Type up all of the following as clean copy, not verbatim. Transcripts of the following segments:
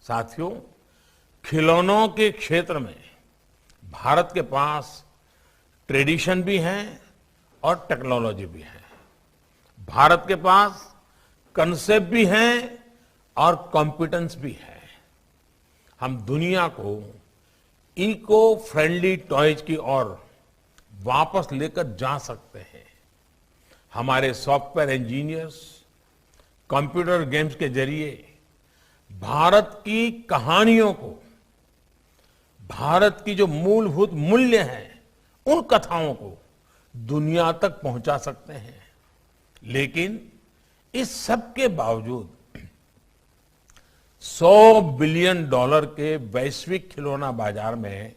साथियों, खिलौनों के क्षेत्र में भारत के पास ट्रेडिशन भी है और टेक्नोलॉजी भी है। भारत के पास कंसेप्ट भी है और कॉम्पिटेंस भी है। हम दुनिया को इको फ्रेंडली टॉयज की ओर वापस लेकर जा सकते हैं। हमारे सॉफ्टवेयर इंजीनियर्स कंप्यूटर गेम्स के जरिए भारत की कहानियों को, भारत की जो मूलभूत मूल्य हैं, उन कथाओं को दुनिया तक पहुंचा सकते हैं। लेकिन इस सब के बावजूद $100 बिलियन के वैश्विक खिलौना बाजार में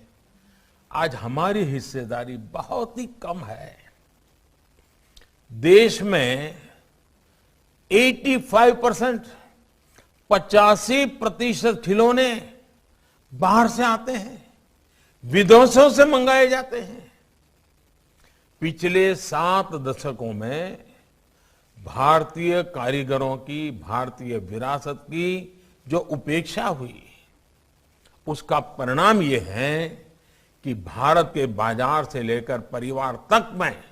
आज हमारी हिस्सेदारी बहुत ही कम है। देश में 85% 85% खिलौने बाहर से आते हैं, विदेशों से मंगाए जाते हैं। पिछले 7 दशकों में भारतीय कारीगरों की, भारतीय विरासत की जो उपेक्षा हुई, उसका परिणाम ये है कि भारत के बाजार से लेकर परिवार तक में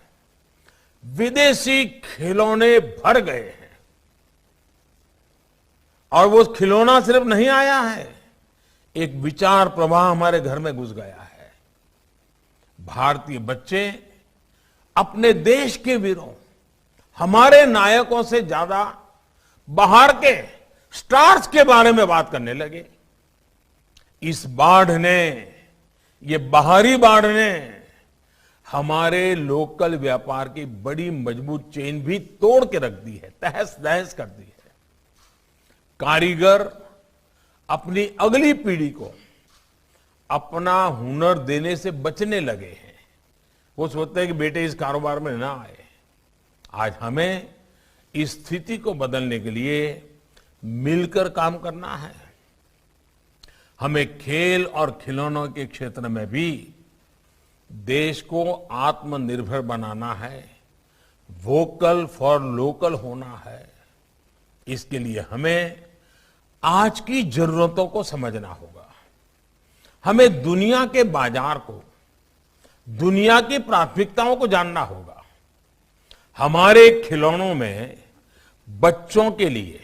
विदेशी खिलौने भर गए हैं। और वो खिलौना सिर्फ नहीं आया है, एक विचार प्रवाह हमारे घर में घुस गया है। भारतीय बच्चे अपने देश के वीरों, हमारे नायकों से ज्यादा बाहर के स्टार्स के बारे में बात करने लगे। इस बाढ़ ने, ये बाहरी बाढ़ ने हमारे लोकल व्यापार की बड़ी मजबूत चेन भी तोड़ के रख दी है, तहस नहस कर दी है। कारीगर अपनी अगली पीढ़ी को अपना हुनर देने से बचने लगे हैं। वो सोचते हैं कि बेटे इस कारोबार में ना आए। आज हमें इस स्थिति को बदलने के लिए मिलकर काम करना है। हमें खेल और खिलौनों के क्षेत्र में भी देश को आत्मनिर्भर बनाना है, वोकल फॉर लोकल होना है। इसके लिए हमें आज की जरूरतों को समझना होगा। हमें दुनिया के बाजार को, दुनिया की प्राथमिकताओं को जानना होगा। हमारे खिलौनों में बच्चों के लिए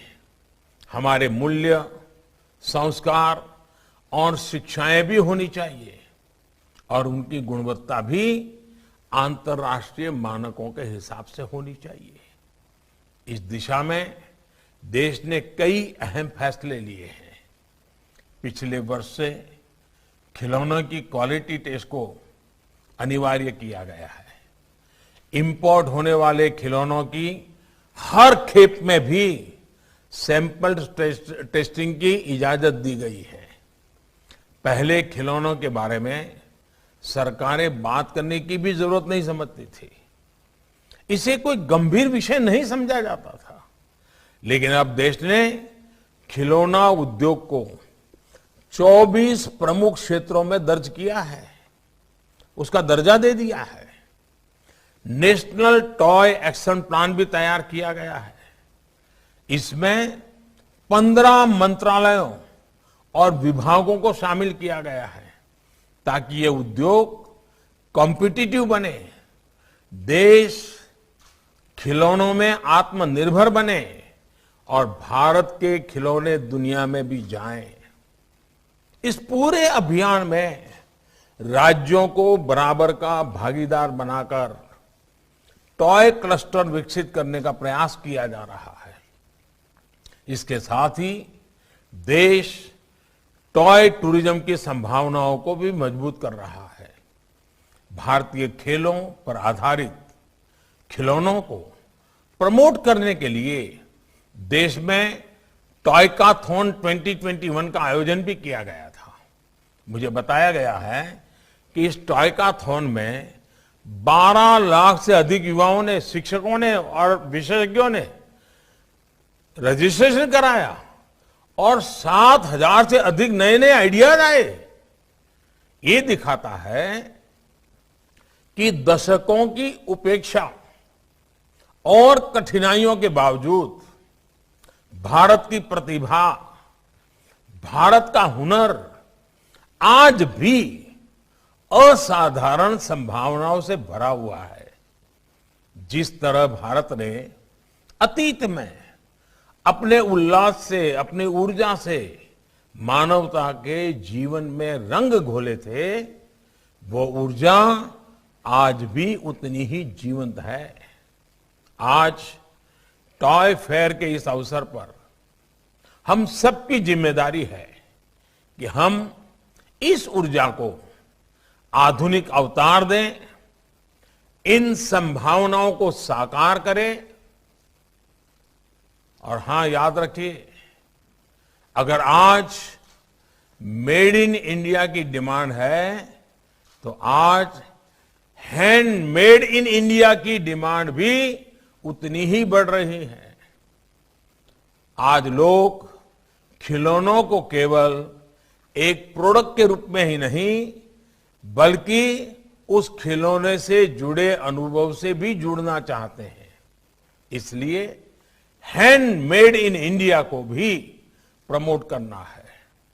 हमारे मूल्य, संस्कार और शिक्षाएं भी होनी चाहिए और उनकी गुणवत्ता भी अंतर्राष्ट्रीय मानकों के हिसाब से होनी चाहिए। इस दिशा में देश ने कई अहम फैसले लिए हैं। पिछले वर्ष से खिलौनों की क्वालिटी टेस्ट को अनिवार्य किया गया है। इंपोर्ट होने वाले खिलौनों की हर खेप में भी सैंपल टेस्टिंग की इजाजत दी गई है। पहले खिलौनों के बारे में सरकारें बात करने की भी जरूरत नहीं समझती थी। इसे कोई गंभीर विषय नहीं समझा जाता था। लेकिन अब देश ने खिलौना उद्योग को 24 प्रमुख क्षेत्रों में दर्ज किया है, उसका दर्जा दे दिया है। नेशनल टॉय एक्शन प्लान भी तैयार किया गया है। इसमें 15 मंत्रालयों और विभागों को शामिल किया गया है ताकि ये उद्योग कॉम्पिटिटिव बने, देश खिलौनों में आत्मनिर्भर बने और भारत के खिलौने दुनिया में भी जाएं। इस पूरे अभियान में राज्यों को बराबर का भागीदार बनाकर टॉय क्लस्टर विकसित करने का प्रयास किया जा रहा है। इसके साथ ही देश टॉय टूरिज्म की संभावनाओं को भी मजबूत कर रहा है। भारतीय खेलों पर आधारित खिलौनों को प्रमोट करने के लिए देश में टॉयकाथॉन 2021 का आयोजन भी किया गया था। मुझे बताया गया है कि इस टॉयकाथॉन में 12 लाख से अधिक युवाओं ने, शिक्षकों ने और विशेषज्ञों ने रजिस्ट्रेशन कराया और 7,000 से अधिक नए नए आइडियाज आए। ये दिखाता है कि दशकों की उपेक्षा और कठिनाइयों के बावजूद भारत की प्रतिभा, भारत का हुनर आज भी असाधारण संभावनाओं से भरा हुआ है। जिस तरह भारत ने अतीत में अपने उल्लास से, अपनी ऊर्जा से मानवता के जीवन में रंग घोले थे, वो ऊर्जा आज भी उतनी ही जीवंत है। आज टॉय फेयर के इस अवसर पर हम सबकी जिम्मेदारी है कि हम इस ऊर्जा को आधुनिक अवतार दें, इन संभावनाओं को साकार करें। और हां, याद रखिए, अगर आज मेड इन इंडिया की डिमांड है तो आज हैंडमेड इन इंडिया की डिमांड भी उतनी ही बढ़ रही है। आज लोग खिलौनों को केवल एक प्रोडक्ट के रूप में ही नहीं, बल्कि उस खिलौने से जुड़े अनुभव से भी जुड़ना चाहते हैं। इसलिए हैंडमेड इन इंडिया को भी प्रमोट करना है।